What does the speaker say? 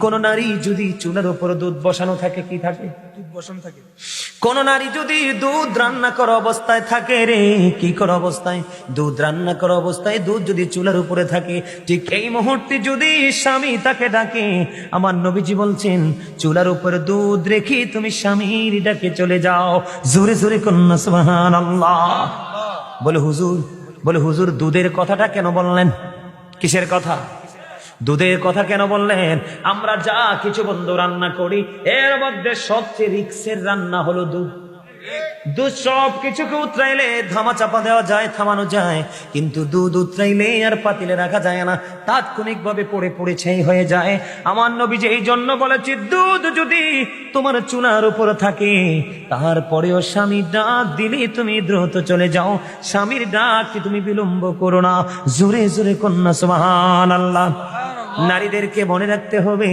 কোন নারী যদি চুলার উপর দুধ বসানো থাকে, কি থাকে? দুধ বসানো থাকে। কোন নারী যদি দুধ রান্না করা অবস্থায় থাকে রে, কি করা অবস্থায়? দুধ রান্না করা অবস্থায় দুধ যদি চুলার উপরে থাকে, ঠিক এই মুহূর্তে যদি স্বামী তাকে ডাকে, আমার নবীজি বলছেন চুলার উপরে দুধ রেখে তুমি স্বামীর ডাকে চলে যাও। জোরে জোরে কন্যা সুবহানাল্লাহ। বলে হুজুর দুধের কথাটা কেন বললেন? কিসের কথা? দুধের কথা কেন বললেন? আমরা যা কিছু বন্ধু রান্না করি এর মধ্যে সবচেয়ে রিক্সের রান্না হলো দুধ। দুধ সব কিছুকে উতরাইলে ধামা চাপা দেওয়া যায়, থামানো যায়, কিন্তু দুধ উতরাইলে আর পাতিলে রাখা যায় না, তাৎক্ষণিক ভাবে পড়ে পড়ে ছাই হয়ে যায়। আমার নবীজি এই জন্য বলেছে দুধ যদি তোমার চুলার উপর থাকে, তারপরেও স্বামীর ডাক দিলে তুমি দ্রুত চলে যাও, স্বামীর ডাক তুমি বিলম্ব করো না। জোরে জোরে কন্যা সুবহানাল্লাহ। নারীদেরকে মনে রাখতে হবে